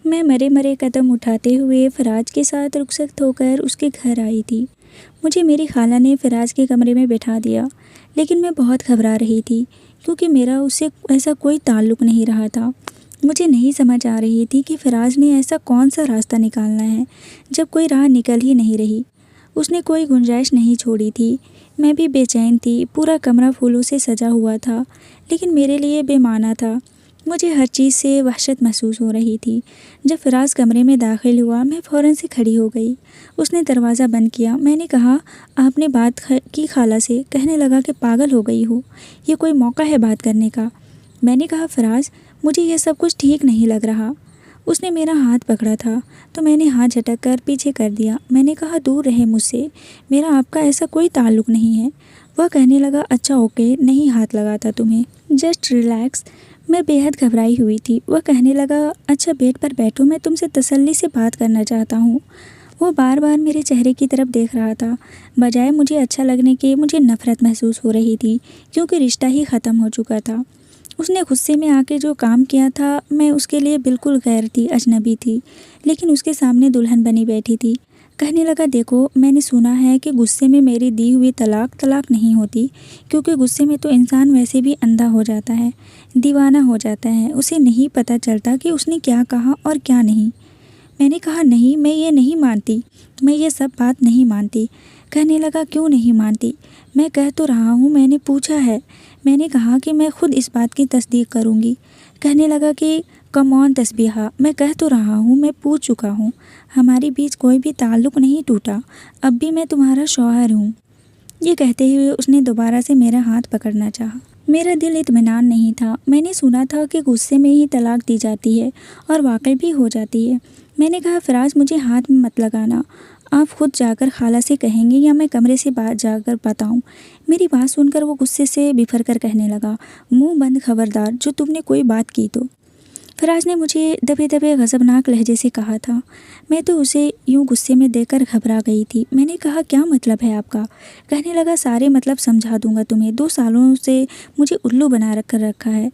میں مرے مرے قدم اٹھاتے ہوئے فراز کے ساتھ رخصت ہو کر اس کے گھر آئی تھی۔ مجھے میری خالہ نے فراز کے کمرے میں بٹھا دیا، لیکن میں بہت گھبرا رہی تھی کیونکہ میرا اس سے ایسا کوئی تعلق نہیں رہا تھا۔ مجھے نہیں سمجھ آ رہی تھی کہ فراز نے ایسا کون سا راستہ نکالنا ہے جب کوئی راہ نکل ہی نہیں رہی۔ اس نے کوئی گنجائش نہیں چھوڑی تھی۔ میں بھی بے چین تھی۔ پورا کمرہ پھولوں سے سجا ہوا تھا، لیکن میرے لیے بے معنی تھا۔ مجھے ہر چیز سے وحشت محسوس ہو رہی تھی۔ جب فراز کمرے میں داخل ہوا، میں فوراً سے کھڑی ہو گئی۔ اس نے دروازہ بند کیا۔ میں نے کہا، آپ نے بات کی خالہ سے؟ کہنے لگا کہ پاگل ہو گئی ہو، یہ کوئی موقع ہے بات کرنے کا؟ میں نے کہا، فراز مجھے یہ سب کچھ ٹھیک نہیں لگ رہا۔ اس نے میرا ہاتھ پکڑا تھا تو میں نے ہاتھ جھٹک کر پیچھے کر دیا۔ میں نے کہا، دور رہے مجھ سے، میرا آپ کا ایسا کوئی تعلق نہیں ہے۔ وہ کہنے لگا، اچھا اوکے، نہیں ہاتھ لگاتا تمہیں، جسٹ ریلیکس۔ میں بے حد گھبرائی ہوئی تھی۔ وہ کہنے لگا، اچھا بیڈ پر بیٹھو، میں تم سے تسلی سے بات کرنا چاہتا ہوں۔ وہ بار بار میرے چہرے کی طرف دیکھ رہا تھا۔ بجائے مجھے اچھا لگنے کے مجھے نفرت محسوس ہو رہی تھی، کیونکہ رشتہ ہی ختم ہو چکا تھا۔ اس نے غصے میں آ کے جو کام کیا تھا، میں اس کے لیے بالکل غیر تھی، اجنبی تھی، لیکن اس کے سامنے دلہن بنی بیٹھی تھی۔ کہنے لگا، دیکھو میں نے سنا ہے کہ غصے میں میری دی ہوئی طلاق نہیں ہوتی، کیونکہ غصے میں تو انسان ویسے بھی اندھا ہو جاتا ہے، دیوانہ ہو جاتا ہے، اسے نہیں پتہ چلتا کہ اس نے کیا کہا اور کیا نہیں۔ میں نے کہا، نہیں، میں یہ نہیں مانتی، میں یہ سب بات نہیں مانتی۔ کہنے لگا، کیوں نہیں مانتی؟ میں کہہ تو رہا ہوں، میں نے پوچھا ہے۔ میں نے کہا کہ میں خود اس بات کی تصدیق کروں گی۔ کہنے لگا کہ کم آن تسبیحہ، میں کہہ تو رہا ہوں، میں پوچھ چکا ہوں، ہمارے بیچ کوئی بھی تعلق نہیں ٹوٹا، اب بھی میں تمہارا شوہر ہوں۔ یہ کہتے ہوئے اس نے دوبارہ سے میرا ہاتھ پکڑنا چاہا۔ میرا دل اطمینان نہیں تھا۔ میں نے سنا تھا کہ غصے میں ہی طلاق دی جاتی ہے، اور واقع بھی ہو جاتی ہے۔ میں نے کہا، فراز مجھے ہاتھ میں مت لگانا، آپ خود جا کر خالہ سے کہیں گے یا میں کمرے سے باہر جا کر بتاؤں؟ میری بات سن کر وہ غصے سے بفر کر کہنے لگا، منہ بند، خبردار جو تم نے کوئی بات کی تو۔ فراز نے مجھے دبے دبے غضبناک لہجے سے کہا تھا۔ میں تو اسے یوں غصے میں دیکھ کر گھبرا گئی تھی۔ میں نے کہا، کیا مطلب ہے آپ کا؟ کہنے لگا، سارے مطلب سمجھا دوں گا تمہیں۔ 2 سالوں سے مجھے الو بنا کر رکھا ہے،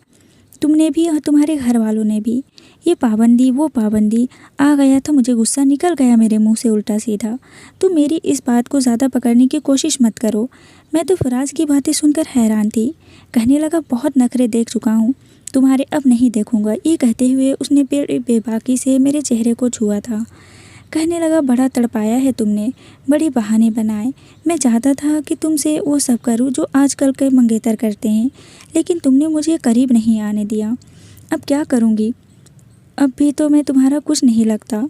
تم نے بھی اور تمہارے گھر والوں نے بھی۔ یہ پابندی، وہ پابندی، آ گیا تھا مجھے غصہ، نکل گیا میرے منہ سے الٹا سیدھا۔ تم میری اس بات کو زیادہ پکڑنے کی کوشش مت کرو۔ میں تو فراز کی باتیں سن کر حیران تھی۔ کہنے لگا، بہت نخرے دیکھ چکا ہوں، تمہارے اب نہیں دیکھوں گا۔ یہ کہتے ہوئے اس نے بے باکی سے میرے چہرے کو چھوا تھا۔ کہنے لگا، بڑا تڑپایا ہے تم نے، بڑے بہانے بنائے۔ میں چاہتا تھا کہ تم سے وہ سب کروں جو آج کل کے منگیتر کرتے ہیں، لیکن تم نے مجھے قریب نہیں آنے دیا۔ اب کیا کروں گی؟ اب بھی تو میں تمہارا کچھ نہیں لگتا۔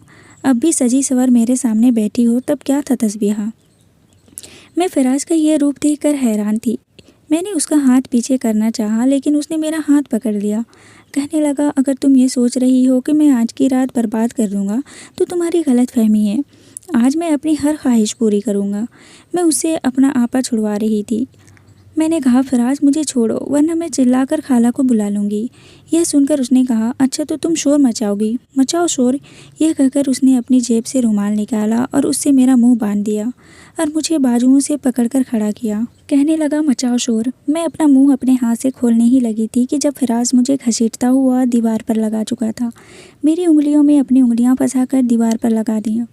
اب بھی سجی سور میرے سامنے بیٹھی ہو، تب کیا تھا تسبیحہ؟ میں فراز کا یہ روپ دیکھ کر حیران تھی۔ میں نے اس کا ہاتھ پیچھے کرنا چاہا، لیکن اس نے میرا ہاتھ پکڑ لیا۔ کہنے لگا، اگر تم یہ سوچ رہی ہو کہ میں آج کی رات برباد کر دوں گا تو تمہاری غلط فہمی ہے۔ آج میں اپنی ہر خواہش پوری کروں گا۔ میں اس سے اپنا آپا چھڑوا رہی تھی۔ میں نے کہا، فراز مجھے چھوڑو، ورنہ میں چلا کر خالہ کو بلا لوں گی۔ یہ سن کر اس نے کہا، اچھا تو تم شور مچاؤ گی، مچاؤ شور۔ یہ کہہ کر اس نے اپنی جیب سے رومال نکالا اور اس سے میرا منہ باندھ دیا اور مجھے بازوؤں سے پکڑ کر کھڑا کیا۔ کہنے لگا، مچاؤ شور۔ میں اپنا منہ اپنے ہاتھ سے کھولنے ہی لگی تھی کہ جب فراز مجھے گھسیٹتا ہوا دیوار پر لگا چکا تھا۔ میری انگلیوں میں اپنی انگلیاں پھنسا کر دیوار پر لگا دیا۔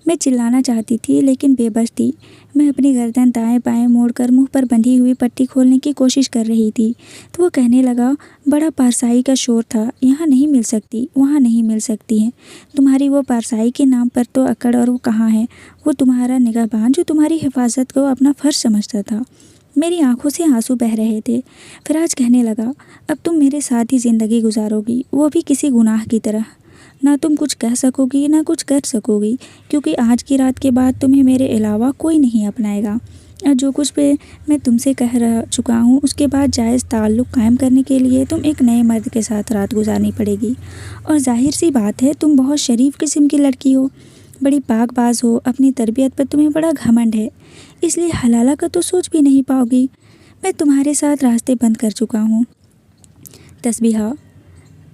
میں چلانا چاہتی تھی، لیکن بے بس تھی۔ میں اپنی گردن دائیں بائیں موڑ کر منہ پر بندھی ہوئی پٹی کھولنے کی کوشش کر رہی تھی تو وہ کہنے لگا، بڑا پارسائی کا شور تھا، یہاں نہیں مل سکتی، وہاں نہیں مل سکتی ہے۔ تمہاری وہ پارسائی کے نام پر تو اکڑ، اور وہ کہاں ہے وہ تمہارا نگہبان جو تمہاری حفاظت کو اپنا فرض سمجھتا تھا؟ میری آنکھوں سے آنسو بہہ رہے تھے۔ فراز کہنے لگا، اب تم میرے ساتھ ہی زندگی گزارو گی، وہ بھی کسی گناہ کی طرح۔ نہ تم کچھ کہہ سکو گی، نہ کچھ کر سکو گی، کیونکہ آج کی رات کے بعد تمہیں میرے علاوہ کوئی نہیں اپنائے گا، اور جو کچھ بھی میں تم سے کہہ چکا ہوں اس کے بعد جائز تعلق قائم کرنے کے لیے تم ایک نئے مرد کے ساتھ رات گزارنی پڑے گی۔ اور ظاہر سی بات ہے، تم بہت شریف قسم کی لڑکی ہو، بڑی پاک باز ہو، اپنی تربیت پر تمہیں بڑا گھمنڈ ہے، اس لیے حلالہ کا تو سوچ بھی نہیں پاؤ گی۔ میں تمہارے ساتھ راستے بند کر چکا ہوں۔ تسبیحہ،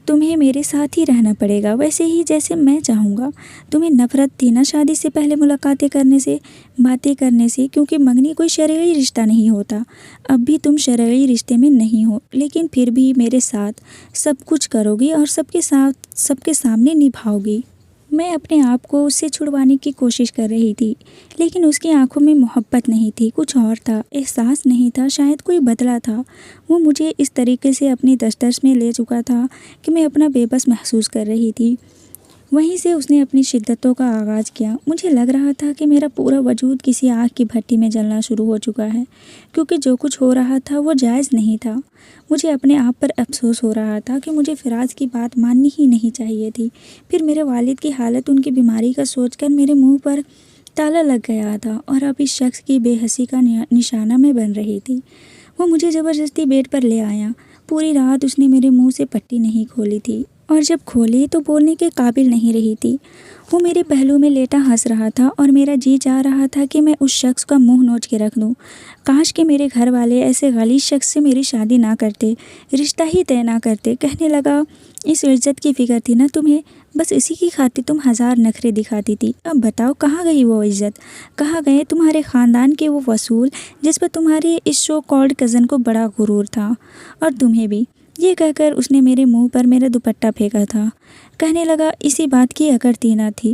تمہیں میرے ساتھ ہی رہنا پڑے گا، ویسے ہی جیسے میں چاہوں گا۔ تمہیں نفرت تھی نا شادی سے پہلے ملاقاتیں کرنے سے، باتیں کرنے سے، کیونکہ منگنی کوئی شرعی رشتہ نہیں ہوتا۔ اب بھی تم شرعی رشتے میں نہیں ہو، لیکن پھر بھی میرے ساتھ سب کچھ کرو گی اور سب کے سامنے نبھاؤ گی۔ میں اپنے آپ کو اس سے چھڑوانے کی کوشش کر رہی تھی، لیکن اس کی آنکھوں میں محبت نہیں تھی، کچھ اور تھا، احساس نہیں تھا، شاید کوئی بدلا تھا۔ وہ مجھے اس طریقے سے اپنی دسترس میں لے چکا تھا کہ میں اپنا بے بس محسوس کر رہی تھی۔ وہیں سے اس نے اپنی شدتوں کا آغاز کیا۔ مجھے لگ رہا تھا کہ میرا پورا وجود کسی آگ کی بھٹی میں جلنا شروع ہو چکا ہے، کیونکہ جو کچھ ہو رہا تھا وہ جائز نہیں تھا۔ مجھے اپنے آپ پر افسوس ہو رہا تھا کہ مجھے فراز کی بات ماننی ہی نہیں چاہیے تھی۔ پھر میرے والد کی حالت، ان کی بیماری کا سوچ کر میرے منہ پر تالا لگ گیا تھا، اور اب اس شخص کی بے حسی کا نشانہ میں بن رہی تھی۔ وہ مجھے زبردستی بیڈ پر لے آیا۔ پوری رات اس نے میرے منہ سے پٹی نہیں کھولی تھی، اور جب کھولی تو بولنے کے قابل نہیں رہی تھی۔ وہ میرے پہلو میں لیٹا ہنس رہا تھا، اور میرا جی چاہ رہا تھا کہ میں اس شخص کا منہ نوچ کے رکھ دوں۔ کاش کہ میرے گھر والے ایسے غلیظ شخص سے میری شادی نہ کرتے، رشتہ ہی طے نہ کرتے۔ کہنے لگا، اس عزت کی فکر تھی نا تمہیں، بس اسی کی خاطر تم ہزار نخرے دکھاتی تھی۔ اب بتاؤ کہاں گئی وہ عزت، کہاں گئے تمہارے خاندان کے وہ وصول جس پر تمہارے اس شو کالڈ کزن کو بڑا غرور تھا، اور تمہیں بھی۔ یہ کہہ کر اس نے میرے منہ پر میرا دوپٹہ پھینکا تھا۔ کہنے لگا، اسی بات کی اکڑ تینا تھی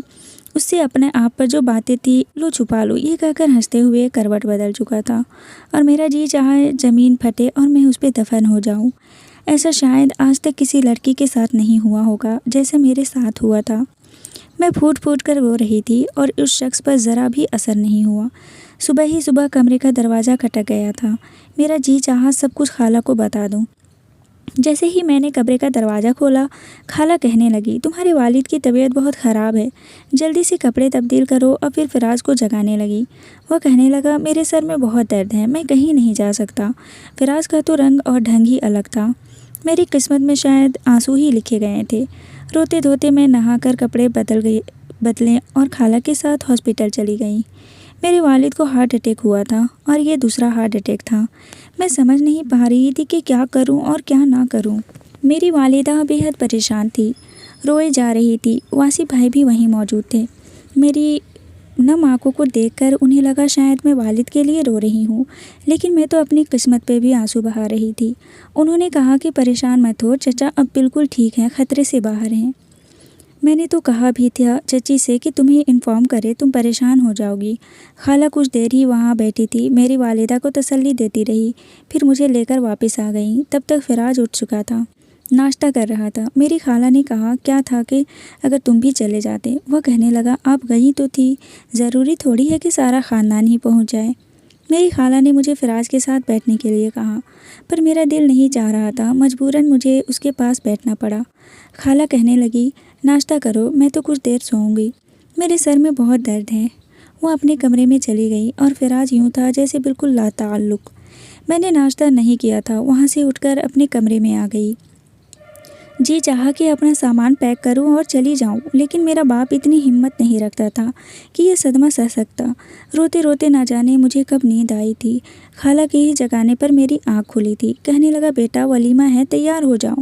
اس سے، اپنے آپ پر جو باتیں تھی لو چھپا لو۔ یہ کہہ کر ہنستے ہوئے کروٹ بدل چکا تھا، اور میرا جی چاہے زمین پھٹے اور میں اس پہ دفن ہو جاؤں۔ ایسا شاید آج تک کسی لڑکی کے ساتھ نہیں ہوا ہوگا جیسا میرے ساتھ ہوا تھا۔ میں پھوٹ پھوٹ کر رو رہی تھی، اور اس شخص پر ذرا بھی اثر نہیں ہوا۔ صبح ہی صبح کمرے کا دروازہ کھٹک گیا تھا۔ میرا جی چاہا سب کچھ خالہ کو بتا دوں۔ جیسے ہی میں نے کمرے کا دروازہ کھولا، خالہ کہنے لگی، تمہارے والد کی طبیعت بہت خراب ہے، جلدی سے کپڑے تبدیل کرو، اور پھر فراز کو جگانے لگی۔ وہ کہنے لگا، میرے سر میں بہت درد ہے، میں کہیں نہیں جا سکتا۔ فراز کا تو رنگ اور ڈھنگ ہی الگ تھا۔ میری قسمت میں شاید آنسو ہی لکھے گئے تھے۔ روتے دھوتے میں نہا کر کپڑے بدلے اور خالہ کے ساتھ ہاسپٹل چلی گئی۔ میرے والد کو ہارٹ اٹیک ہوا تھا، اور یہ دوسرا ہارٹ اٹیک تھا۔ میں سمجھ نہیں پا رہی تھی کہ کیا کروں اور کیا نہ کروں۔ میری والدہ بے حد پریشان تھی، روئے جا رہی تھی۔ واسی بھائی بھی وہیں موجود تھے۔ میری نم آنکھوں کو دیکھ کر انہیں لگا شاید میں والد کے لیے رو رہی ہوں، لیکن میں تو اپنی قسمت پہ بھی آنسو بہا رہی تھی۔ انہوں نے کہا کہ پریشان مت ہو، چچا اب بالکل ٹھیک ہیں، خطرے سے باہر ہیں۔ میں نے تو کہا بھی تھا چچی سے کہ تمہیں انفارم کرے، تم پریشان ہو جاؤ گی۔ خالہ کچھ دیر ہی وہاں بیٹھی تھی، میری والدہ کو تسلی دیتی رہی، پھر مجھے لے کر واپس آ گئیں۔ تب تک فراز اٹھ چکا تھا، ناشتہ کر رہا تھا۔ میری خالہ نے کہا، کیا تھا کہ اگر تم بھی چلے جاتے۔ وہ کہنے لگا، آپ گئی تو تھی، ضروری تھوڑی ہے کہ سارا خاندان ہی پہنچ جائے۔ میری خالہ نے مجھے فراز کے ساتھ بیٹھنے کے لیے کہا، پر میرا دل نہیں چاہ رہا تھا، مجبوراً مجھے اس کے پاس بیٹھنا پڑا۔ خالہ کہنے لگی، ناشتہ کرو، میں تو کچھ دیر سوؤں گی، میرے سر میں بہت درد ہے۔ وہ اپنے کمرے میں چلی گئی، اور فراز یوں تھا جیسے بالکل لا تعلق۔ میں نے ناشتہ نہیں کیا تھا، وہاں سے اٹھ کر اپنے کمرے میں آ گئی۔ جی چاہا کہ اپنا سامان پیک کروں اور چلی جاؤں، لیکن میرا باپ اتنی ہمت نہیں رکھتا تھا کہ یہ صدمہ سہ سکتا۔ روتے روتے نہ جانے مجھے کب نیند آئی تھی۔ خالہ کے ہی جگانے پر میری آنکھ کھلی تھی۔ کہنے لگا، بیٹا ولیمہ ہے، تیار ہو جاؤ۔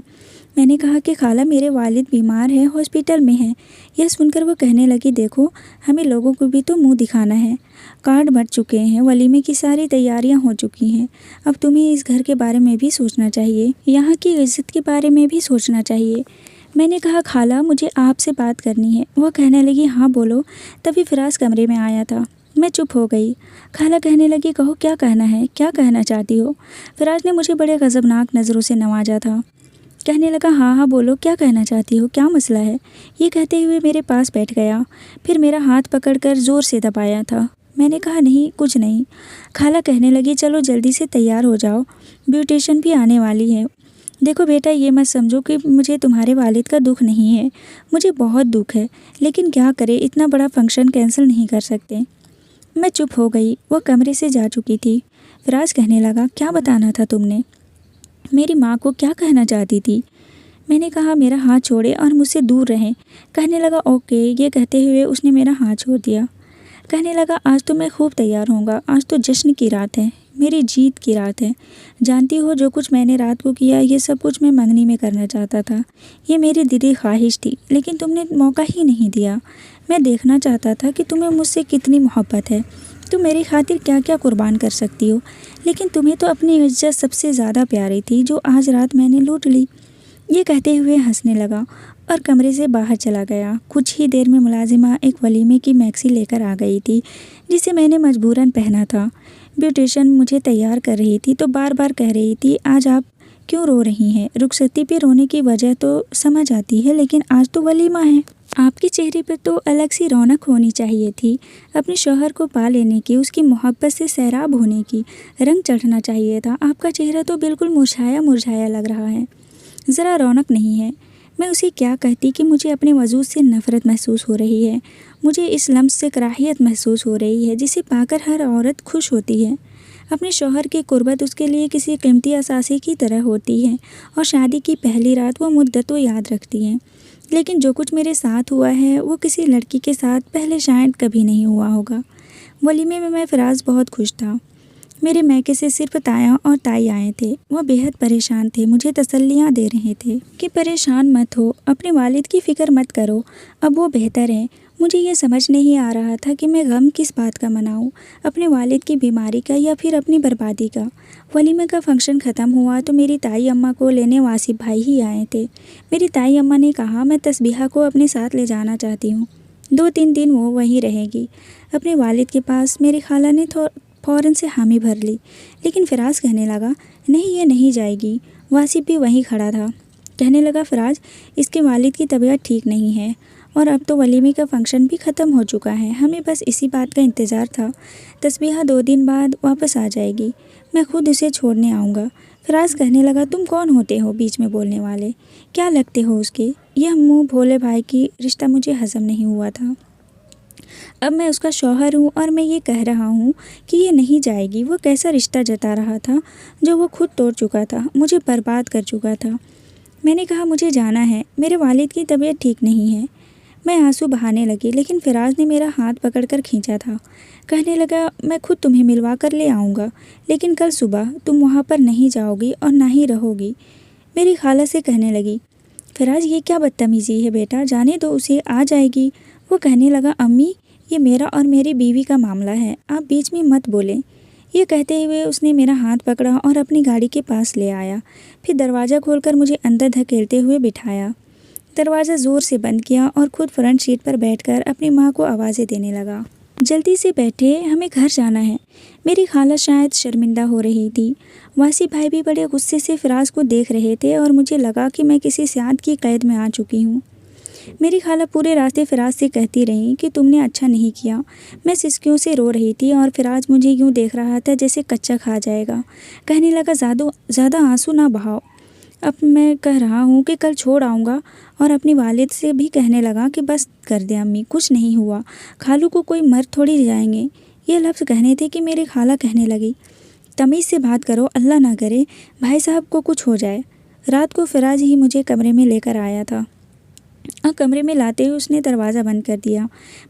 میں نے کہا کہ خالہ میرے والد بیمار ہیں، ہاسپٹل میں ہیں۔ یہ سن کر وہ کہنے لگی، دیکھو ہمیں لوگوں کو بھی تو منہ دکھانا ہے، کارڈ بٹ چکے ہیں، ولیمے کی ساری تیاریاں ہو چکی ہیں، اب تمہیں اس گھر کے بارے میں بھی سوچنا چاہیے، یہاں کی عزت کے بارے میں بھی سوچنا چاہیے۔ میں نے کہا، خالہ مجھے آپ سے بات کرنی ہے۔ وہ کہنے لگی، ہاں بولو۔ تبھی فراز کمرے میں آیا تھا۔ میں چپ ہو گئی۔ خالہ کہنے لگی، کہو کیا کہنا ہے، کیا کہنا چاہتی ہو؟ فراز نے مجھے بڑے غضبناک نظروں سے نوازا تھا۔ کہنے لگا، ہاں بولو، کیا کہنا چاہتی ہو، کیا مسئلہ ہے؟ یہ کہتے ہوئے میرے پاس بیٹھ گیا، پھر میرا ہاتھ پکڑ کر زور سے دبایا تھا۔ میں نے کہا، نہیں کچھ نہیں۔ خالہ کہنے لگی، چلو جلدی سے تیار ہو جاؤ، بیوٹیشن بھی آنے والی ہے۔ دیکھو بیٹا، یہ مت سمجھو کہ مجھے تمہارے والد کا دکھ نہیں ہے، مجھے بہت دکھ ہے، لیکن کیا کرے، اتنا بڑا فنکشن کینسل نہیں کر سکتے۔ میں چپ ہو گئی۔ وہ کمرے سے جا چکی تھی۔ فراز کہنے لگا، کیا بتانا تھا تم نے؟ میری ماں کو کیا کہنا چاہتی تھی؟ میں نے کہا، میرا ہاتھ چھوڑے اور مجھ سے دور رہیں۔ کہنے لگا، اوکے۔ یہ کہتے ہوئے اس نے میرا ہاتھ چھوڑ دیا۔ کہنے لگا، آج تو میں خوب تیار ہوں گا، آج تو جشن کی رات ہے، میری جیت کی رات ہے۔ جانتی ہو جو کچھ میں نے رات کو کیا یہ سب کچھ میں منگنی میں کرنا چاہتا تھا۔ یہ میری دلی خواہش تھی لیکن تم نے موقع ہی نہیں دیا۔ میں دیکھنا چاہتا تھا کہ تمہیں مجھ سے کتنی محبت ہے، تم میری خاطر کیا کیا قربان کر سکتی ہو، لیکن تمہیں تو اپنی عزت سب سے زیادہ پیاری تھی جو آج رات میں نے لوٹ لی۔ یہ کہتے ہوئے ہنسنے لگا اور کمرے سے باہر چلا گیا۔ کچھ ہی دیر میں ملازمہ ایک ولیمے کی میکسی لے کر آ گئی تھی جسے میں نے مجبوراً پہنا تھا۔ بیوٹیشن مجھے تیار کر رہی تھی تو بار بار کہہ رہی تھی آج آپ کیوں رو رہی ہیں؟ رخصتی پہ رونے کی وجہ تو سمجھ آتی ہے لیکن آج تو ولیمہ ہے، آپ کے چہرے پر تو الگ سی رونق ہونی چاہیے تھی، اپنے شوہر کو پا لینے کی، اس کی محبت سے سیراب ہونے کی، رنگ چڑھنا چاہیے تھا۔ آپ کا چہرہ تو بالکل مرجھایا مرجھایا لگ رہا ہے، ذرا رونق نہیں ہے۔ میں اسے کیا کہتی کہ مجھے اپنے وجود سے نفرت محسوس ہو رہی ہے، مجھے اس لمس سے کراہیت محسوس ہو رہی ہے جسے پا کر ہر عورت خوش ہوتی ہے۔ اپنے شوہر کی قربت اس کے لیے کسی قیمتی اثاثے کی طرح ہوتی ہے اور شادی کی پہلی رات وہ مدت تو یاد رکھتی ہے، لیکن جو کچھ میرے ساتھ ہوا ہے وہ کسی لڑکی کے ساتھ پہلے شاید کبھی نہیں ہوا ہوگا۔ ولیمے میں فراز بہت خوش تھا۔ میرے میکے سے صرف تایا اور تائی آئے تھے، وہ بےحد پریشان تھے، مجھے تسلیاں دے رہے تھے کہ پریشان مت ہو، اپنے والد کی فکر مت کرو، اب وہ بہتر ہیں۔ مجھے یہ سمجھ نہیں آ رہا تھا کہ میں غم کس بات کا مناؤں، اپنے والد کی بیماری کا یا پھر اپنی بربادی کا۔ ولیمے کا فنکشن ختم ہوا تو میری تائی اماں کو لینے واصف بھائی ہی آئے تھے۔ میری تائی اماں نے کہا میں تسبیحہ کو اپنے ساتھ لے جانا چاہتی ہوں، 2-3 دن وہ وہیں رہے گی اپنے والد کے پاس۔ میری خالہ نے فوراً سے حامی بھر لی، لیکن فراز کہنے لگا نہیں یہ نہیں جائے گی۔ واصف بھی وہیں کھڑا تھا، کہنے لگا فراز اس کے والد کی طبیعت ٹھیک نہیں ہے اور اب تو ولیمے کا فنکشن بھی ختم ہو چکا ہے، ہمیں بس اسی بات کا انتظار تھا، تسبیحہ 2 دن بعد واپس آ جائے گی، میں خود اسے چھوڑنے آؤں گا۔ فراز کہنے لگا تم کون ہوتے ہو بیچ میں بولنے والے، کیا لگتے ہو اس کے؟ یہ منہ بھولے بھائی کی رشتہ مجھے ہضم نہیں ہوا تھا، اب میں اس کا شوہر ہوں اور میں یہ کہہ رہا ہوں کہ یہ نہیں جائے گی۔ وہ کیسا رشتہ جتا رہا تھا جو وہ خود توڑ چکا تھا، مجھے برباد کر چکا تھا۔ میں نے کہا مجھے جانا ہے، میرے والد کی طبیعت ٹھیک نہیں ہے۔ میں آنسو بہانے لگی لیکن فراز نے میرا ہاتھ پکڑ کر کھینچا تھا، کہنے لگا میں خود تمہیں ملوا کر لے آؤں گا، لیکن کل صبح تم وہاں پر نہیں جاؤ گی اور نہ ہی رہو گی۔ میری خالہ سے کہنے لگی فراز یہ کیا بدتمیزی ہے بیٹا، جانے دو اسے، آ جائے گی۔ وہ کہنے لگا امی یہ میرا اور میری بیوی کا معاملہ ہے، آپ بیچ میں مت بولیں۔ یہ کہتے ہوئے اس نے میرا ہاتھ پکڑا اور اپنی گاڑی کے پاس لے آیا، پھر دروازہ کھول کر مجھے اندر دھکیلتے ہوئے بٹھایا، دروازہ زور سے بند کیا اور خود فرنٹ سیٹ پر بیٹھ کر اپنی ماں کو آوازیں دینے لگا جلدی سے بیٹھے، ہمیں گھر جانا ہے۔ میری خالہ شاید شرمندہ ہو رہی تھی، واصف بھائی بھی بڑے غصے سے فراز کو دیکھ رہے تھے اور مجھے لگا کہ میں کسی سیاحت کی قید میں آ چکی ہوں۔ میری خالہ پورے راستے فراز سے کہتی رہیں کہ تم نے اچھا نہیں کیا۔ میں سسکیوں سے رو رہی تھی اور فراز مجھے یوں دیکھ رہا تھا جیسے کچا کھا جائے گا، کہنے لگا زیادہ آنسو نہ بہاؤ، اب میں کہہ رہا ہوں کہ کل چھوڑ آؤں گا، اور اپنی والد سے بھی کہنے لگا کہ بس کر دیں امی، کچھ نہیں ہوا، خالو کو کوئی مرد تھوڑی لے جائیں گے۔ یہ لفظ کہنے تھے کہ میری خالہ کہنے لگی تمیز سے بات کرو، اللہ نہ کرے بھائی صاحب کو کچھ ہو جائے۔ رات کو فراز ہی مجھے کمرے میں لے کر آیا تھا اور کمرے میں لاتے ہوئے اس نے دروازہ بند کر دیا۔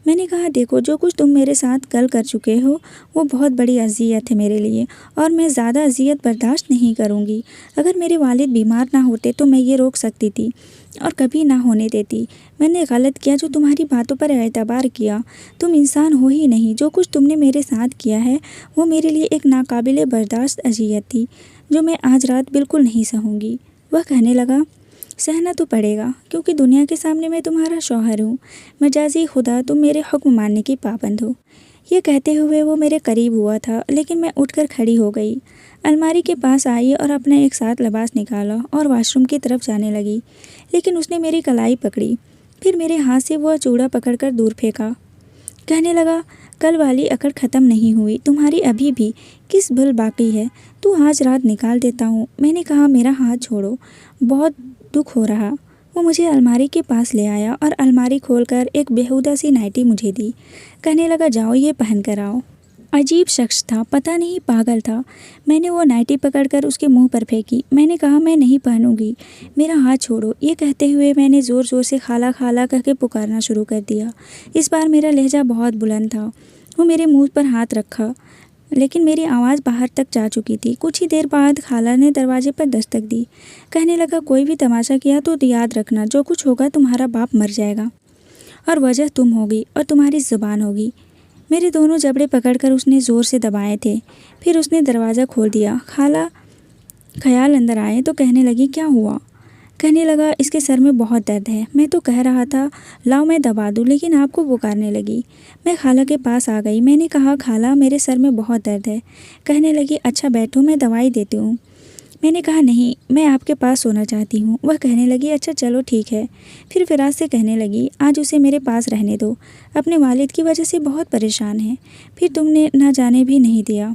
میں نے کہا دیکھو جو کچھ تم میرے ساتھ کل کر چکے ہو وہ بہت بڑی اذیت ہے میرے لیے، اور میں زیادہ اذیت برداشت نہیں کروں گی۔ اگر میرے والد بیمار نہ ہوتے تو میں یہ روک سکتی تھی اور کبھی نہ ہونے دیتی۔ میں نے غلط کیا جو تمہاری باتوں پر اعتبار کیا، تم انسان ہو ہی نہیں۔ جو کچھ تم نے میرے ساتھ کیا ہے وہ میرے لیے ایک ناقابل برداشت اذیت تھی جو میں آج رات بالکل نہیں سہوں گی۔ وہ کہنے لگا سہنا تو پڑے گا کیونکہ دنیا کے سامنے میں تمہارا شوہر ہوں، مجازی خدا تم میرے حکم ماننے کی پابند ہو۔ یہ کہتے ہوئے وہ میرے قریب ہوا تھا لیکن میں اٹھ کر کھڑی ہو گئی، الماری کے پاس آئی اور اپنا ایک ساتھ لباس نکالا اور واش روم کی طرف جانے لگی، لیکن اس نے میری کلائی پکڑی، پھر میرے ہاتھ سے وہ چوڑا پکڑ کر دور پھینکا، کہنے لگا کل والی اکڑ ختم نہیں ہوئی، تمہاری ابھی بھی کس بھل باقی ہے، تو آج رات نکال دیتا ہوں۔ میں نے کہا میرا ہاتھ چھوڑو، بہت دکھ ہو رہا۔ وہ مجھے الماری کے پاس لے آیا اور الماری کھول کر ایک بیہودہ سی نائٹی مجھے دی، کہنے لگا جاؤ یہ پہن کر آؤ۔ عجیب شخص تھا، پتہ نہیں پاگل تھا۔ میں نے وہ نائٹی پکڑ کر اس کے منہ پر پھینکی، میں نے کہا میں نہیں پہنوں گی، میرا ہاتھ چھوڑو۔ یہ کہتے ہوئے میں نے زور زور سے خالہ خالہ کہہ کے پکارنا شروع کر دیا۔ اس بار میرا لہجہ بہت بلند تھا۔ وہ میرے منہ پر ہاتھ رکھا لیکن میری آواز باہر تک جا چکی تھی۔ کچھ ہی دیر بعد خالہ نے دروازے پر دستک دی۔ کہنے لگا کوئی بھی تماشا کیا تو یاد رکھنا جو کچھ ہوگا تمہارا باپ مر جائے گا اور وجہ تم ہوگی اور تمہاری زبان ہوگی۔ میرے دونوں جبڑے پکڑ کر اس نے زور سے دبائے تھے۔ پھر اس نے دروازہ کھول دیا۔ خالہ خیال اندر آئے تو کہنے لگی کیا ہوا؟ کہنے لگا اس کے سر میں بہت درد ہے۔ میں تو کہہ رہا تھا لاؤ میں دبا دوں، لیکن آپ کو پکارنے لگی۔ میں خالہ کے پاس آ گئی۔ میں نے کہا خالہ میرے سر میں بہت درد ہے۔ کہنے لگی اچھا بیٹھو میں دوائی دیتی ہوں۔ میں نے کہا نہیں میں آپ کے پاس سونا چاہتی ہوں۔ وہ کہنے لگی اچھا چلو ٹھیک ہے۔ پھر فراز سے کہنے لگی آج اسے میرے پاس رہنے دو، اپنے والد کی وجہ سے بہت پریشان ہے۔ پھر تم نے نہ جانے بھی نہیں دیا۔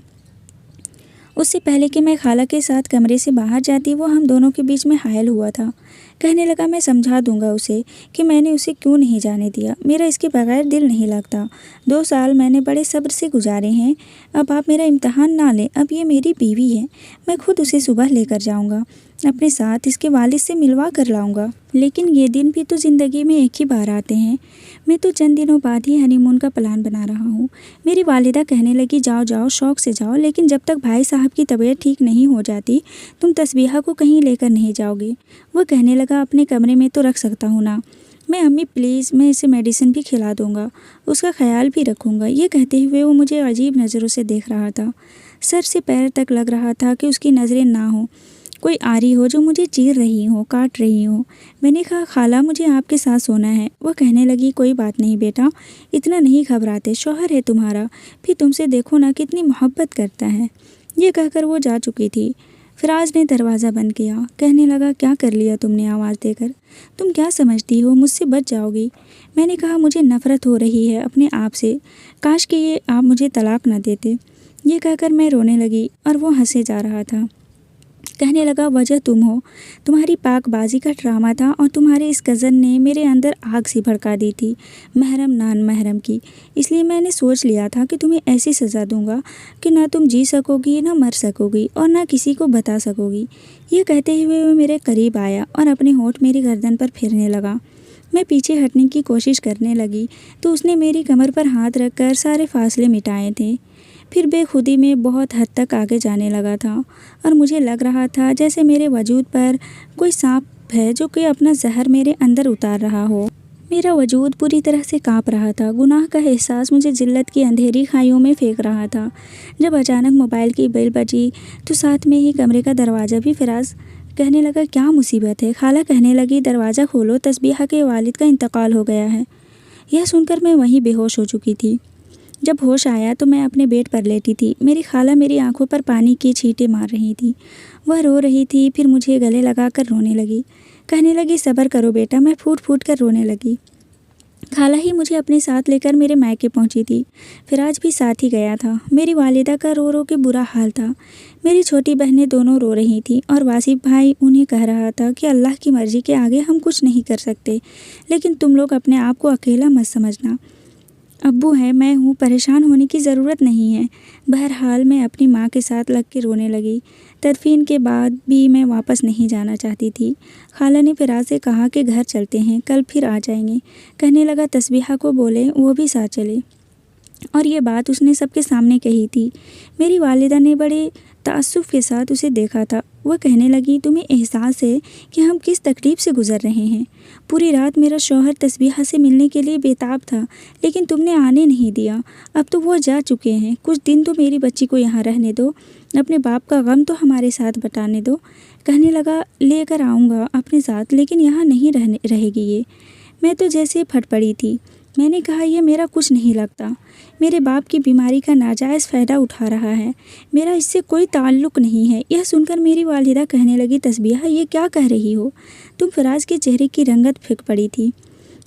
اس سے پہلے کہ میں خالہ کے ساتھ کمرے سے باہر جاتی وہ ہم دونوں کے بیچ میں حائل ہوا تھا۔ کہنے لگا میں سمجھا دوں گا اسے کہ میں نے اسے کیوں نہیں جانے دیا۔ میرا اس کے بغیر دل نہیں لگتا۔ 2 سال میں نے بڑے صبر سے گزارے ہیں۔ اب آپ میرا امتحان نہ لیں۔ اب یہ میری بیوی ہے۔ میں خود اسے صبح لے کر جاؤں گا، اپنے ساتھ اس کے والد سے ملوا کر لاؤں گا۔ لیکن یہ دن بھی تو زندگی میں ایک ہی بار آتے ہیں۔ میں تو چند دنوں بعد ہی ہنی مون کا پلان بنا رہا ہوں۔ میری والدہ کہنے لگی جاؤ جاؤ شوق سے جاؤ، لیکن جب تک بھائی صاحب کی طبیعت ٹھیک نہیں ہو جاتی تم تسبیحہ کو کہیں لے کر نہیں جاؤ گے۔ وہ کہنے لگا اپنے کمرے میں تو رکھ سکتا ہوں نا۔ میں امی پلیز میں اسے میڈیسن بھی کھلا دوں گا، اس کا خیال بھی رکھوں گا۔ یہ کہتے ہوئے وہ مجھے عجیب نظروں سے دیکھ رہا تھا۔ سر سے پیر تک لگ رہا تھا کہ اس کی نظریں نہ ہوں، کوئی آ رہی ہو جو مجھے چیر رہی ہو، کاٹ رہی ہو۔ میں نے کہا خالہ مجھے آپ کے ساتھ سونا ہے۔ وہ کہنے لگی کوئی بات نہیں بیٹا، اتنا نہیں گھبراتے، شوہر ہے تمہارا، پھر تم سے دیکھو نا کتنی محبت کرتا ہے۔ یہ کہہ کر وہ جا چکی تھی۔ فراز نے دروازہ بند کیا۔ کہنے لگا کیا کر لیا تم نے آواز دے کر؟ تم کیا سمجھتی ہو مجھ سے بچ جاؤ گی؟ میں نے کہا مجھے نفرت ہو رہی ہے اپنے آپ سے، کاش کہ یہ آپ مجھے طلاق نہ دیتے۔ یہ کہہ کر میں رونے لگی اور وہ ہنسے جا رہا تھا۔ کہنے لگا وجہ تم ہو، تمہاری پاک بازی کا ڈرامہ تھا اور تمہارے اس کزن نے میرے اندر آگ سی بھڑکا دی تھی، محرم نان محرم کی۔ اس لیے میں نے سوچ لیا تھا کہ تمہیں ایسی سزا دوں گا کہ نہ تم جی سکو گی نہ مر سکو گی اور نہ کسی کو بتا سکو گی۔ یہ کہتے ہوئے وہ میرے قریب آیا اور اپنے ہونٹ میری گردن پر پھیرنے لگا۔ میں پیچھے ہٹنے کی کوشش کرنے لگی تو اس نے میری کمر پر ہاتھ رکھ کر سارے فاصلے مٹائے تھے۔ پھر بے خودی میں بہت حد تک آگے جانے لگا تھا اور مجھے لگ رہا تھا جیسے میرے وجود پر کوئی سانپ ہے جو کہ اپنا زہر میرے اندر اتار رہا ہو۔ میرا وجود پوری طرح سے کانپ رہا تھا۔ گناہ کا احساس مجھے ذلت کی اندھیری کھائیوں میں پھینک رہا تھا۔ جب اچانک موبائل کی بیل بجی تو ساتھ میں ہی کمرے کا دروازہ بھی فراز کہنے لگا کیا مصیبت ہے؟ خالہ کہنے لگی دروازہ کھولو، تسبیحہ کے والد کا انتقال ہو گیا ہے۔ یہ سن کر میں وہیں بے ہوش ہو چکی تھی۔ جب ہوش آیا تو میں اپنے بیڈ پر لیٹی تھی۔ میری خالہ میری آنکھوں پر پانی کی چھینٹیں مار رہی تھی۔ وہ رو رہی تھی، پھر مجھے گلے لگا کر رونے لگی۔ کہنے لگی صبر کرو بیٹا۔ میں پھوٹ پھوٹ کر رونے لگی۔ خالہ ہی مجھے اپنے ساتھ لے کر میرے مائکے پہنچی تھی۔ فراز بھی ساتھ ہی گیا تھا۔ میری والدہ کا رو رو کے برا حال تھا۔ میری چھوٹی بہنیں دونوں رو رہی تھیں اور واصف بھائی انہیں کہہ رہا تھا کہ اللہ کی مرضی کے آگے ہم کچھ نہیں کر سکتے، لیکن تم لوگ اپنے آپ کو اکیلا مت سمجھنا۔ ابو ہے، میں ہوں، پریشان ہونے کی ضرورت نہیں ہے۔ بہرحال میں اپنی ماں کے ساتھ لگ کے رونے لگی۔ تدفین کے بعد بھی میں واپس نہیں جانا چاہتی تھی۔ خالہ نے فراز سے کہا کہ گھر چلتے ہیں، کل پھر آ جائیں گے۔ کہنے لگا تسبیحہ کو بولے وہ بھی ساتھ چلے، اور یہ بات اس نے سب کے سامنے کہی تھی۔ میری والدہ نے بڑے تعصب کے ساتھ اسے دیکھا تھا۔ وہ کہنے لگی تمہیں احساس ہے کہ ہم کس تکلیف سے گزر رہے ہیں؟ پوری رات میرا شوہر تسبیحہ سے ملنے کے لیے بےتاب تھا، لیکن تم نے آنے نہیں دیا۔ اب تو وہ جا چکے ہیں، کچھ دن تو میری بچی کو یہاں رہنے دو، اپنے باپ کا غم تو ہمارے ساتھ بٹانے دو۔ کہنے لگا لے کر آؤں گا اپنے ساتھ، لیکن یہاں نہیں رہے گی یہ۔ میں تو جیسے پھٹ پڑی تھی۔ میں نے کہا یہ میرا کچھ نہیں لگتا، میرے باپ کی بیماری کا ناجائز فائدہ اٹھا رہا ہے، میرا اس سے کوئی تعلق نہیں ہے۔ یہ سن کر میری والدہ کہنے لگی تسبیحہ یہ کیا کہہ رہی ہو تم؟ فراز کے چہرے کی رنگت پھک پڑی تھی۔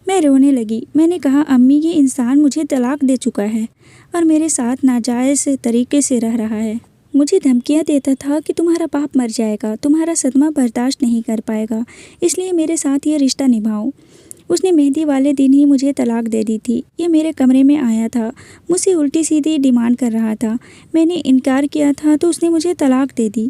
میں رونے لگی۔ میں نے کہا امی یہ انسان مجھے طلاق دے چکا ہے اور میرے ساتھ ناجائز طریقے سے رہ رہا ہے، مجھے دھمکیاں دیتا تھا کہ تمہارا باپ مر جائے گا، تمہارا صدمہ برداشت نہیں کر پائے گا، اس لیے میرے ساتھ یہ رشتہ نبھاؤ۔ اس نے مہندی والے دن ہی مجھے طلاق دے دی تھی۔ یہ میرے کمرے میں آیا تھا، مجھ سے الٹی سیدھی ڈیمانڈ کر رہا تھا۔ میں نے انکار کیا تھا تو اس نے مجھے طلاق دے دی،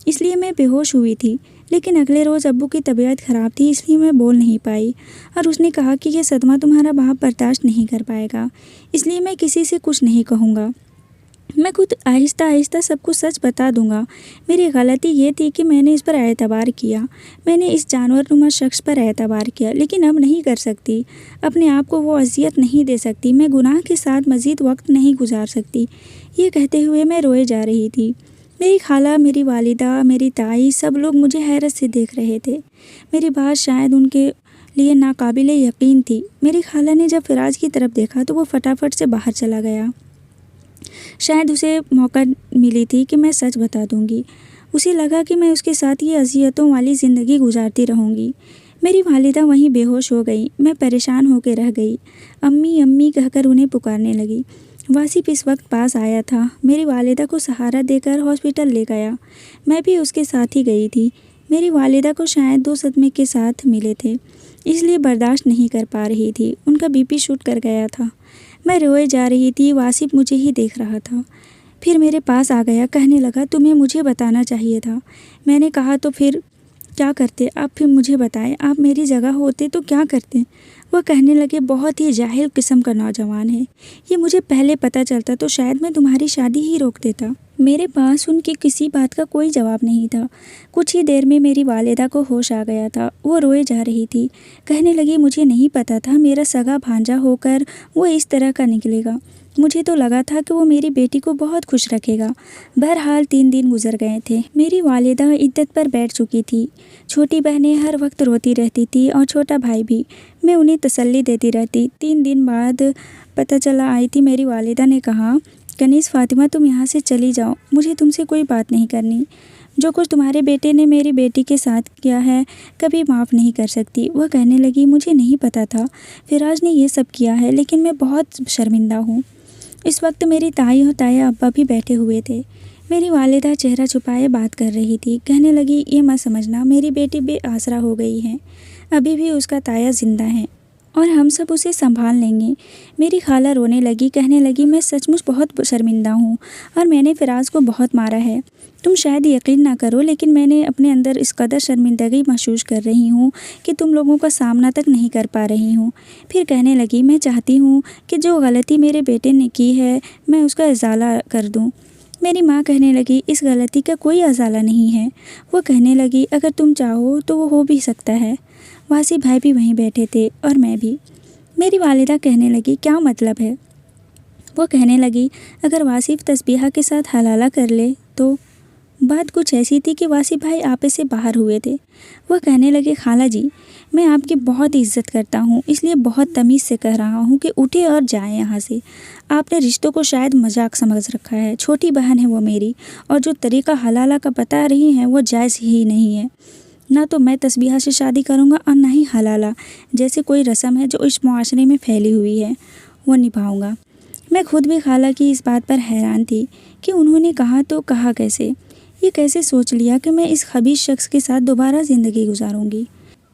اس لیے میں بے ہوش ہوئی تھی۔ لیکن اگلے روز ابو کی طبیعت خراب تھی، اس لیے میں بول نہیں پائی، اور اس نے کہا کہ یہ صدمہ تمہارا باپ برداشت نہیں کر پائے گا، اس لیے میں کسی سے کچھ نہیں کہوں گا۔ میں خود آہستہ آہستہ سب کو سچ بتا دوں گا۔ میری غلطی یہ تھی کہ میں نے اس پر اعتبار کیا، میں نے اس جانور نما شخص پر اعتبار کیا، لیکن اب نہیں کر سکتی۔ اپنے آپ کو وہ اذیت نہیں دے سکتی، میں گناہ کے ساتھ مزید وقت نہیں گزار سکتی۔ یہ کہتے ہوئے میں روئے جا رہی تھی۔ میری خالہ، میری والدہ، میری تائی، سب لوگ مجھے حیرت سے دیکھ رہے تھے۔ میری بات شاید ان کے لیے ناقابل یقین تھی۔ میری خالہ نے جب فراز کی طرف دیکھا تو وہ فٹافٹ سے باہر چلا گیا۔ شاید اسے موقع ملی تھی کہ میں سچ بتا دوں گی۔ اسے لگا کہ میں اس کے ساتھ یہ اذیتوں والی زندگی گزارتی رہوں گی۔ میری والدہ وہیں بے ہوش ہو گئی۔ میں پریشان ہو کے رہ گئی، امی امی کہہ کر انہیں پکارنے لگی۔ واصف اس وقت پاس آیا تھا، میری والدہ کو سہارا دے کر ہاسپٹل لے گیا۔ میں بھی اس کے ساتھ ہی گئی تھی۔ میری والدہ کو شاید 2 صدمے کے ساتھ ملے تھے، اس لیے برداشت نہیں کر پا رہی تھی۔ ان کا بی پی شوٹ کر گیا تھا۔ میں روئے جا رہی تھی، واصف مجھے ہی دیکھ رہا تھا۔ پھر میرے پاس آ گیا، کہنے لگا تمہیں مجھے بتانا چاہیے تھا۔ میں نے کہا تو پھر کیا کرتے؟ آپ پھر مجھے بتائیں، آپ میری جگہ ہوتے تو کیا کرتے؟ وہ کہنے لگے بہت ہی جاہل قسم کا نوجوان ہے، یہ مجھے پہلے پتہ چلتا تو شاید میں تمہاری شادی ہی روک دیتا۔ میرے پاس ان کی کسی بات کا کوئی جواب نہیں تھا۔ کچھ ہی دیر میں میری والدہ کو ہوش آ گیا تھا۔ وہ روئے جا رہی تھی، کہنے لگی مجھے نہیں پتہ تھا میرا سگا بھانجا ہو کر وہ اس طرح کا نکلے گا۔ مجھے تو لگا تھا کہ وہ میری بیٹی کو بہت خوش رکھے گا۔ بہرحال 3 دن گزر گئے تھے۔ میری والدہ عدت پر بیٹھ چکی تھی۔ چھوٹی بہنیں ہر وقت روتی رہتی تھی اور چھوٹا بھائی بھی۔ میں انہیں تسلی دیتی رہتی۔ 3 دن بعد پتہ چلا آئی تھی، میری والدہ نے کہا کنیز فاطمہ تم یہاں سے چلی جاؤ، مجھے تم سے کوئی بات نہیں کرنی۔ جو کچھ تمہارے بیٹے نے میری بیٹی کے ساتھ کیا ہے کبھی معاف نہیں کر سکتی۔ وہ کہنے لگی مجھے نہیں پتہ تھا فراز نے یہ سب کیا ہے، لیکن میں بہت شرمندہ ہوں۔ اس وقت میری تائی اور تایا ابا بھی بیٹھے ہوئے تھے۔ میری والدہ چہرہ چھپائے بات کر رہی تھی، کہنے لگی یہ مت سمجھنا میری بیٹی بے آسرا ہو گئی ہے، ابھی بھی اس کا تایا زندہ ہے اور ہم سب اسے سنبھال لیں گے۔ میری خالہ رونے لگی، کہنے لگی میں سچ مچ بہت شرمندہ ہوں اور میں نے فراز کو بہت مارا ہے۔ تم شاید یقین نہ کرو لیکن میں نے اپنے اندر اس قدر شرمندگی محسوس کر رہی ہوں کہ تم لوگوں کا سامنا تک نہیں کر پا رہی ہوں۔ پھر کہنے لگی میں چاہتی ہوں کہ جو غلطی میرے بیٹے نے کی ہے میں اس کا ازالہ کر دوں۔ میری ماں کہنے لگی اس غلطی کا کوئی ازالہ نہیں ہے۔ وہ کہنے لگی اگر تم چاہو تو وہ ہو بھی سکتا ہے۔ واصف بھائی بھی وہیں بیٹھے تھے اور میں بھی۔ میری والدہ کہنے لگی کیا مطلب ہے؟ وہ کہنے لگی اگر واصف تسبیحہ کے ساتھ حلالہ کر لے تو۔ بات کچھ ایسی تھی کہ واصف بھائی آپے سے باہر ہوئے تھے۔ وہ کہنے لگے خالہ جی میں آپ کی بہت عزت کرتا ہوں، اس لیے بہت تمیز سے کہہ رہا ہوں کہ اٹھے اور جائیں یہاں سے۔ آپ نے رشتوں کو شاید مذاق سمجھ رکھا ہے، چھوٹی بہن ہے وہ میری، اور جو طریقہ حلالہ کا بتا رہی ہیں وہ جائز ہی نہیں ہے۔ نہ تو میں تسبیحہ سے شادی کروں گا اور نہ ہی حلالہ جیسے کوئی رسم ہے جو اس معاشرے میں پھیلی ہوئی ہے وہ نبھاؤں گا۔ میں خود بھی خالہ کی اس بات پر حیران تھی کہ انہوں نے کہا تو کہا کیسے؟ یہ کیسے سوچ لیا کہ میں اس خبیث شخص کے ساتھ دوبارہ زندگی گزاروں گی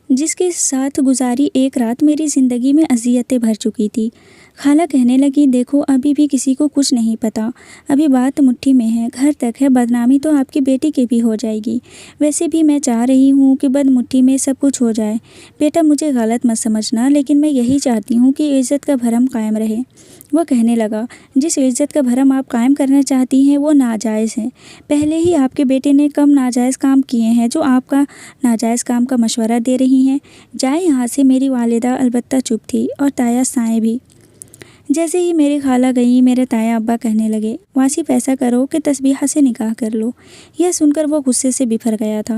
جس کے ساتھ گزاری ایک رات میری زندگی میں اذیتیں بھر چکی تھی۔ خالہ کہنے لگی دیکھو ابھی بھی کسی کو کچھ نہیں پتہ، ابھی بات مٹھی میں ہے، گھر تک ہے، بدنامی تو آپ کی بیٹی کی بھی ہو جائے گی۔ ویسے بھی میں چاہ رہی ہوں کہ بد مٹھی میں سب کچھ ہو جائے۔ بیٹا مجھے غلط مت سمجھنا لیکن میں یہی چاہتی ہوں کہ عزت کا بھرم قائم رہے۔ وہ کہنے لگا جس عزت کا بھرم آپ قائم کرنا چاہتی ہیں وہ ناجائز ہے۔ پہلے ہی آپ کے بیٹے نے کم ناجائز کام کیے ہیں جو آپ کا ناجائز کام کا مشورہ دے رہی ہیں۔ جائے یہاں سے۔ میری والدہ البتہ چپ تھی اور تایا سائیں بھی۔ جیسے ہی میری خالہ گئیں میرے تایا ابا کہنے لگے واصف ایسا کرو کہ تسبیحہ سے نکاح کر لو۔ یہ سن کر وہ غصے سے بفر گیا تھا،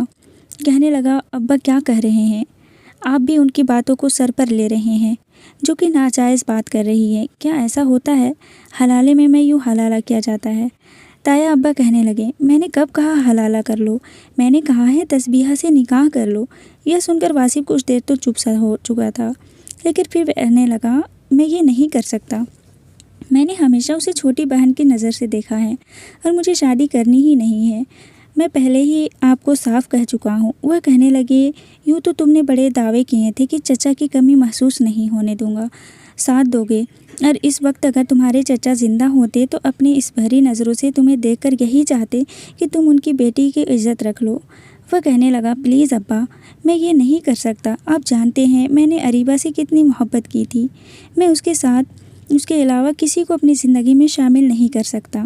کہنے لگا ابا کیا کہہ رہے ہیں؟ آپ بھی ان کی باتوں کو سر پر لے رہے ہیں جو کہ ناجائز بات کر رہی ہے۔ کیا ایسا ہوتا ہے؟ حلالے میں یوں حلالہ کیا جاتا ہے؟ تایا ابا کہنے لگے میں نے کب کہا حلالہ کر لو؟ میں نے کہا ہے تسبیحہ سے نکاح کر لو۔ یہ سن کر واصف کچھ دیر تو چپ سا ہو چکا تھا لیکن پھر کہنے لگا میں یہ نہیں کر سکتا۔ میں نے ہمیشہ اسے چھوٹی بہن کی نظر سے دیکھا ہے اور مجھے شادی کرنی ہی نہیں ہے۔ میں پہلے ہی آپ کو صاف کہہ چکا ہوں۔ وہ کہنے لگے یوں تو تم نے بڑے دعوے کیے تھے کہ چچا کی کمی محسوس نہیں ہونے دوں گا، ساتھ دو گے، اور اس وقت اگر تمہارے چچا زندہ ہوتے تو اپنی اس بھری نظروں سے تمہیں دیکھ کر یہی چاہتے کہ تم ان کی بیٹی کی عزت رکھ لو۔ وہ کہنے لگا پلیز ابا میں یہ نہیں کر سکتا۔ آپ جانتے ہیں میں نے اریبہ سے کتنی محبت کی تھی، میں اس کے ساتھ اس کے علاوہ کسی کو اپنی زندگی میں شامل نہیں کر سکتا۔